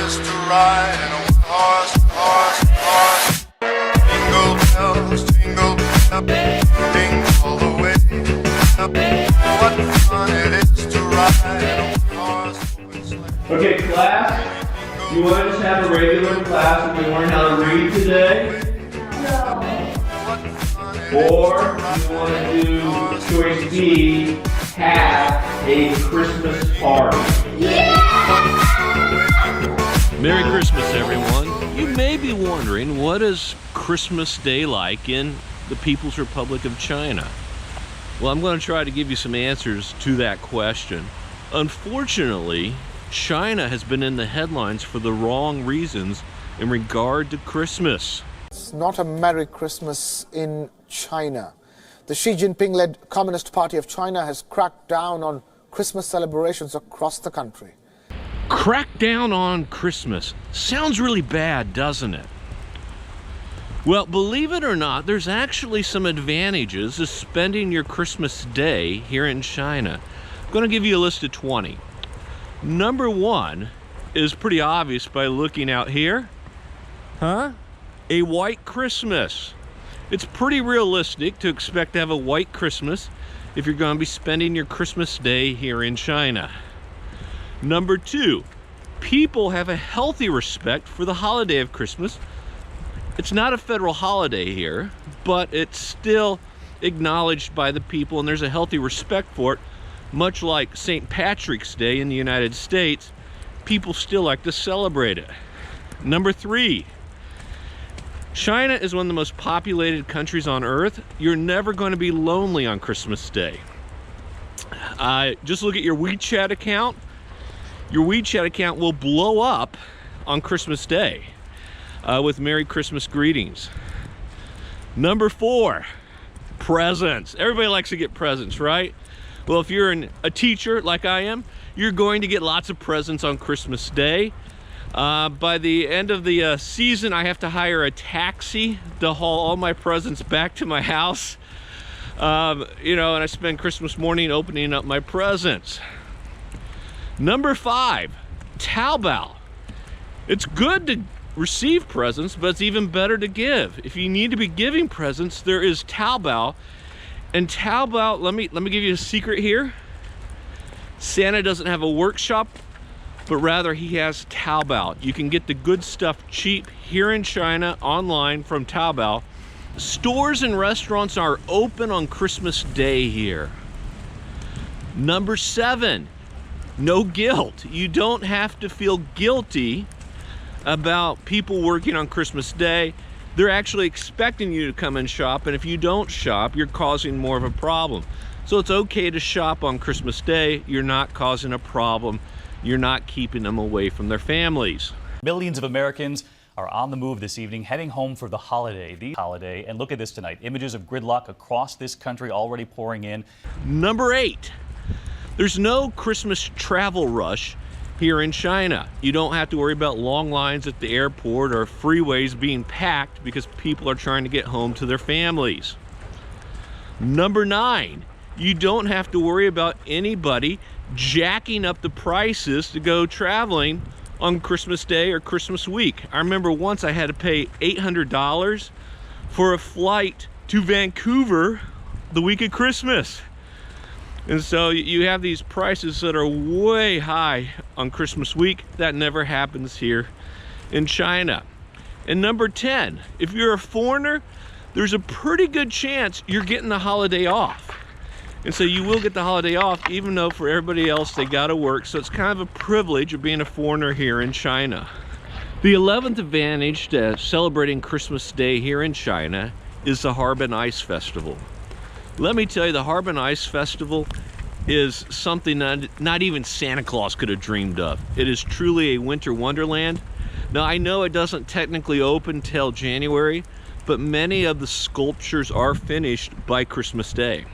is to ride in a horse, horse, horse. Jingle bells, jingle bells, jingle all the way. What fun it is to ride in a horse open sleigh. Okay, class, you want to just have a regular class and we learn how to read today? Or you want to do choice B, have a Christmas party? Merry Christmas, everyone. You may be wondering, what is Christmas Day like in the People's Republic of China? Well, I'm going to try to give you some answers to that question. Unfortunately, China has been in the headlines for the wrong reasons in regard to Christmas. It's not a Merry Christmas in China. The Xi Jinping-led Communist Party of China has cracked down on Christmas celebrations across the country. Crack down on Christmas. Sounds really bad, doesn't it? Well, believe it or not, there's actually some advantages to spending your Christmas day here in China. I'm going to give you a list of 20. Number one is pretty obvious by looking out here. Huh? A white Christmas. It's pretty realistic to expect to have a white Christmas if you're going to be spending your Christmas day here in China. Number two, people have a healthy respect for the holiday of Christmas. It's not a federal holiday here, but it's still acknowledged by the people and there's a healthy respect for it. Much like St. Patrick's Day in the United States, people still like to celebrate it. Number three, China is one of the most populated countries on earth. You're never going to be lonely on Christmas Day. Just look at your WeChat account. Your WeChat account will blow up on Christmas Day with Merry Christmas greetings. Number four, presents. Everybody likes to get presents, right? Well, if you're a teacher like I am, you're going to get lots of presents on Christmas Day. By the end of the season, I have to hire a taxi to haul all my presents back to my house. You know, and I spend Christmas morning opening up my presents. Number five, Taobao. It's good to receive presents, but it's even better to give. If you need to be giving presents, there is Taobao. And Taobao, let me give you a secret here. Santa doesn't have a workshop, but rather he has Taobao. You can get the good stuff cheap here in China online from Taobao. Stores and restaurants are open on Christmas Day here. Number seven, no guilt. You don't have to feel guilty about people working on Christmas Day. They're actually expecting you to come and shop, and if you don't shop, you're causing more of a problem. So it's okay to shop on Christmas Day. You're not causing a problem. You're not keeping them away from their families. Millions of Americans are on the move this evening, heading home for the holiday. And look at this tonight. Images of gridlock across this country already pouring in. Number eight, there's no Christmas travel rush here in China. You don't have to worry about long lines at the airport or freeways being packed because people are trying to get home to their families. Number nine, you don't have to worry about anybody jacking up the prices to go traveling on Christmas Day or Christmas week. I remember once I had to pay $800 for a flight to Vancouver the week of Christmas. And so you have these prices that are way high on Christmas week. That never happens here in China. And number 10, if you're a foreigner, there's a pretty good chance you're getting the holiday off. And so you will get the holiday off, even though for everybody else they gotta work. So it's kind of a privilege of being a foreigner here in China. The 11th advantage to celebrating Christmas Day here in China is the Harbin Ice Festival. Let me tell you, the Harbin Ice Festival is something that not even Santa Claus could have dreamed of. It is truly a winter wonderland. Now, I know it doesn't technically open till January, but many of the sculptures are finished by Christmas Day.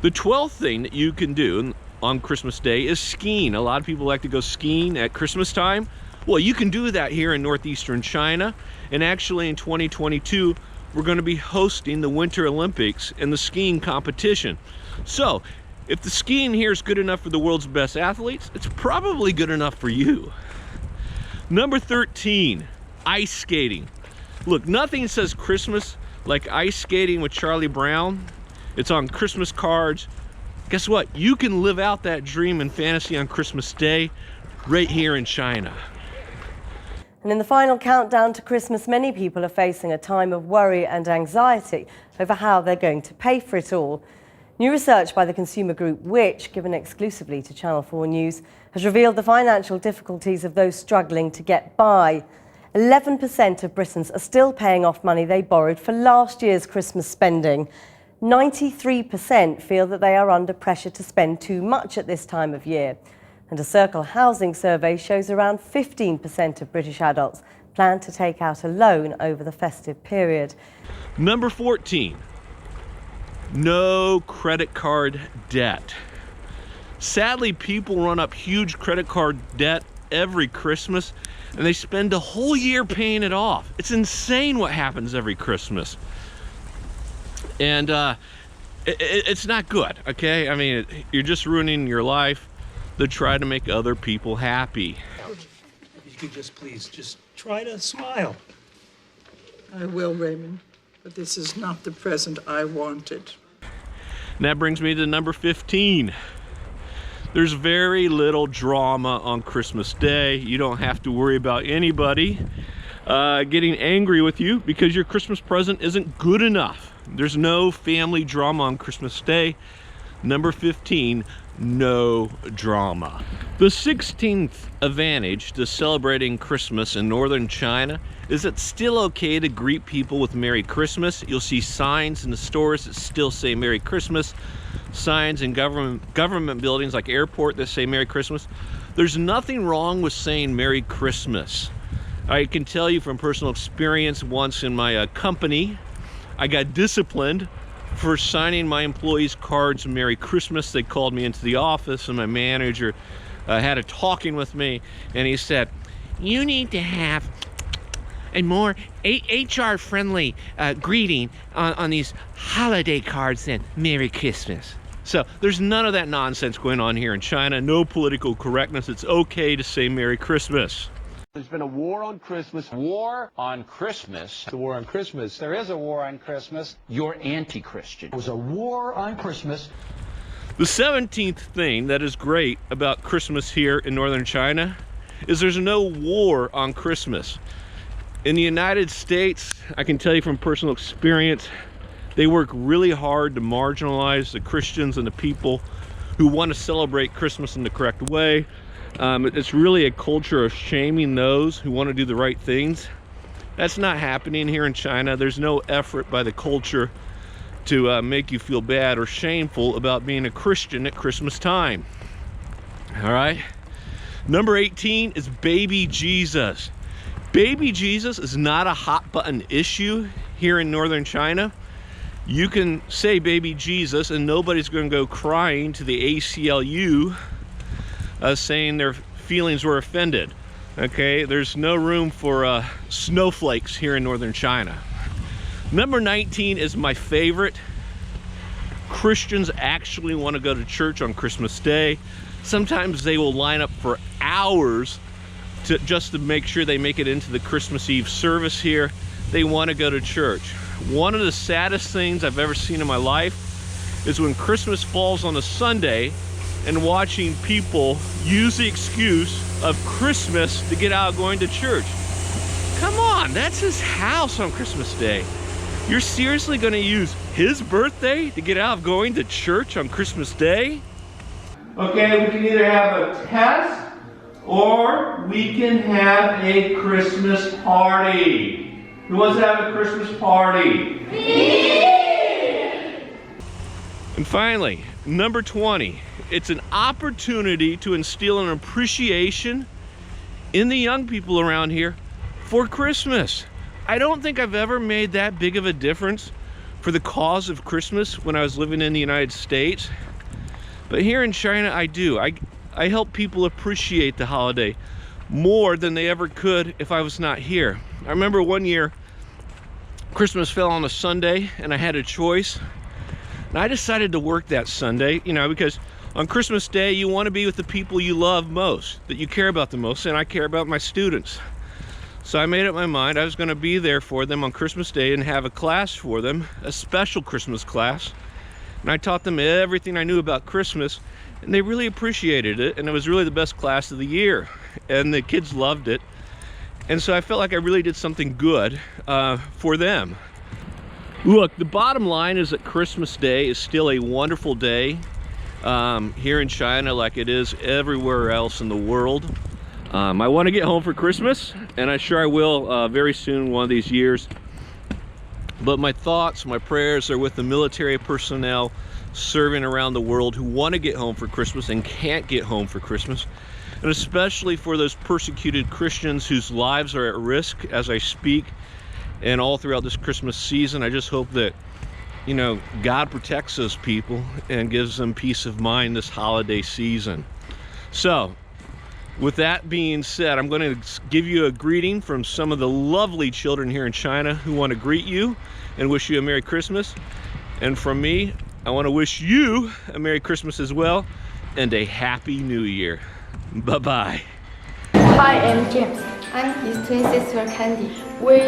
The 12th thing that you can do on Christmas Day is skiing. A lot of people like to go skiing at Christmas time. Well, you can do that here in northeastern China. And actually in 2022, we're going to be hosting the Winter Olympics and the skiing competition. So if the skiing here is good enough for the world's best athletes, it's probably good enough for you. Number 13, ice skating. Look, nothing says Christmas like ice skating with Charlie Brown. It's on Christmas cards. Guess what? You can live out that dream and fantasy on Christmas Day right here in China. And in the final countdown to Christmas, many people are facing a time of worry and anxiety over how they're going to pay for it all. New research by the consumer group Which, given exclusively to Channel 4 News, has revealed the financial difficulties of those struggling to get by. 11% of Britons are still paying off money they borrowed for last year's Christmas spending. 93% feel that they are under pressure to spend too much at this time of year. And a Circle housing survey shows around 15% of British adults plan to take out a loan over the festive period. Number 14, no credit card debt. Sadly, people run up huge credit card debt every Christmas and they spend a whole year paying it off. It's insane what happens every Christmas. And it's not good, okay? I mean, you're just ruining your life to try to make other people happy. If you could just please, just try to smile. I will, Raymond, but this is not the present I wanted. And that brings me to number 15. There's very little drama on Christmas Day. You don't have to worry about anybody getting angry with you because your Christmas present isn't good enough. There's no family drama on Christmas Day. Number 15, no drama. The 16th advantage to celebrating Christmas in northern China is it's still okay to greet people with Merry Christmas. You'll see signs in the stores that still say Merry Christmas, signs in government buildings like airport that say Merry Christmas. There's nothing wrong with saying Merry Christmas. I can tell you from personal experience, once in my company, I got disciplined for signing my employees' cards Merry Christmas. They called me into the office and my manager had a talking with me and he said, you need to have a more HR friendly greeting on these holiday cards than Merry Christmas. So there's none of that nonsense going on here in China. No political correctness. It's okay to say Merry Christmas. There's been a war on Christmas. War on Christmas. The war on Christmas. There is a war on Christmas. You're anti-Christian. There was a war on Christmas. The 17th thing that is great about Christmas here in northern China is there's no war on Christmas. In the United States, I can tell you from personal experience, they work really hard to marginalize the Christians and the people who want to celebrate Christmas in the correct way. It's really a culture of shaming those who want to do the right things. That's not happening here in China. There's no effort by the culture to make you feel bad or shameful about being a Christian at Christmas time. All right. Number 18 is baby Jesus. Baby Jesus is not a hot button issue here in northern China. You can say baby Jesus and nobody's going to go crying to the ACLU saying their feelings were offended. Okay, there's no room for snowflakes here in northern China. Number 19 is my favorite. Christians actually want to go to church on Christmas Day. Sometimes they will line up for hours just to make sure they make it into the Christmas Eve service here. They want to go to church. One of the saddest things I've ever seen in my life is when Christmas falls on a Sunday and watching people use the excuse of Christmas to get out going to church. Come on, that's his house on Christmas Day. You're seriously gonna use his birthday to get out of going to church on Christmas Day? Okay, we can either have a test or we can have a Christmas party. Who wants to have a Christmas party? And finally, number 20, it's an opportunity to instill an appreciation in the young people around here for Christmas. I don't think I've ever made that big of a difference for the cause of Christmas when I was living in the United States. But here in China, I do. I help people appreciate the holiday more than they ever could if I was not here. I remember one year, Christmas fell on a Sunday and I had a choice. And I decided to work that Sunday, you know, because on Christmas Day, you want to be with the people you love most, that you care about the most, and I care about my students. So I made up my mind I was going to be there for them on Christmas Day and have a class for them, a special Christmas class. And I taught them everything I knew about Christmas, and they really appreciated it, and it was really the best class of the year. And the kids loved it. And so I felt like I really did something good for them. Look, the bottom line is that Christmas Day is still a wonderful day here in China, like it is everywhere else in the world. I want to get home for Christmas, and I'm sure I will very soon, one of these years. But my thoughts, my prayers are with the military personnel serving around the world who want to get home for Christmas and can't get home for Christmas. And especially for those persecuted Christians whose lives are at risk as I speak and all throughout this Christmas season. I just hope that, you know, God protects those people and gives them peace of mind this holiday season. So, with that being said, I'm going to give you a greeting from some of the lovely children here in China who want to greet you and wish you a Merry Christmas. And from me, I want to wish you a Merry Christmas as well and a Happy New Year. Bye-bye. Hi, I'm James. I'm his twin sister Candy. We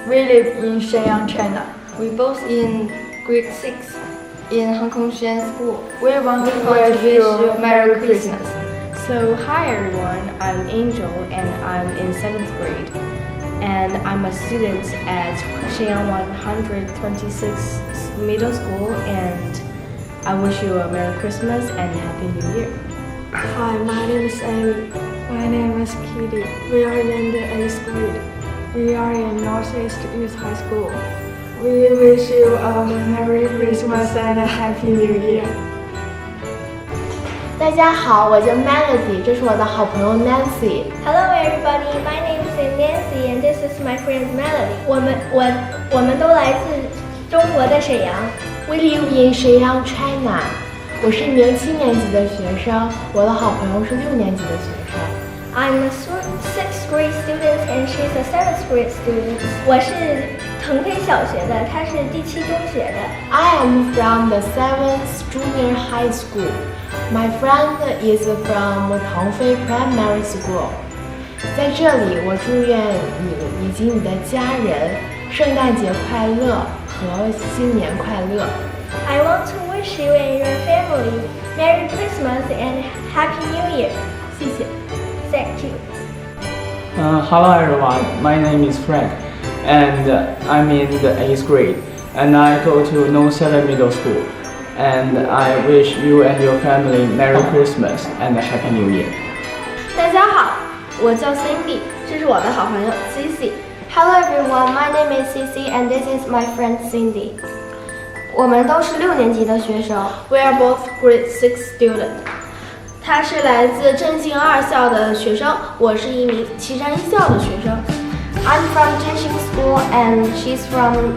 live in Shenyang, China. We both in grade 6 in Hong Kong Shenyang School. We want to wish you Merry Christmas. So hi everyone, I'm Angel and I'm in 7th grade. And I'm a student at Shenyang 126 Middle School, and I wish you a Merry Christmas and Happy New Year. Hi, my name is Amy. My name is Kitty. We are in the 8th grade. We are in Northeast Youth High School. We wish you a Merry Christmas and a Happy New Year. 大家好，我叫 Melody， 这是我的好朋友 Nancy。 Hello everybody, my name is Nancy and this is my friend Melody. 我们都来自中国的沈阳。 We live in Shenyang, China. 我是1年7年级的学生，我的好朋友是6年级的学生。 I'm a 6th grade student and she's a 7th grade student. 我是腾飞小学的，她是第7中学的。 I am from the 7th Junior High School. My friend is from 腾飞 Primary School. 在这里，我祝愿你以及你的家人圣诞节快乐和新年快乐。 I want to wish you and your family Merry Christmas and Happy New Year. 谢谢。Thank you. Hello everyone, my name is Frank and I'm in the 8th grade and I go to No 7 Middle School and I wish you and your family Merry Christmas and a Happy New Year. 大家好，我叫 Cindy， 这是我的好朋友 Cici。 Hello everyone, my name is Cici and this is my friend Cindy. 我们都是6年级的学生。 We are both grade 6 student. 他是来自振兴2校的学生，我是一名岐山1校的学生。 I'm from Zhenxing School and she's from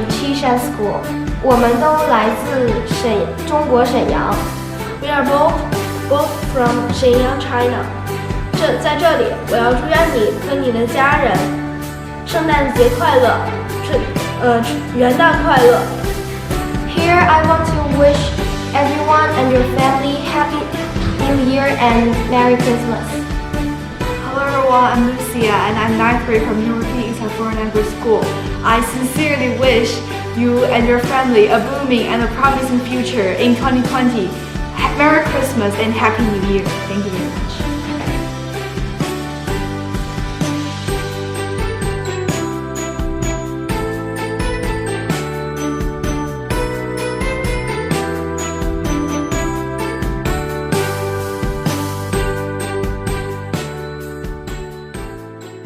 Qishan School. 我们都来自中国沈阳。 We are both from Shenyang, China. 在这里，我要祝愿你和你的家人圣诞节快乐，元旦快乐。 Here I want to wish everyone and your family Happy New Year and Merry Christmas. Hello everyone, I'm Lucia and I'm 9th grade from European East Foreign Language School. I sincerely wish you and your family a booming and a promising future in 2020. Merry Christmas and Happy New Year. Thank you.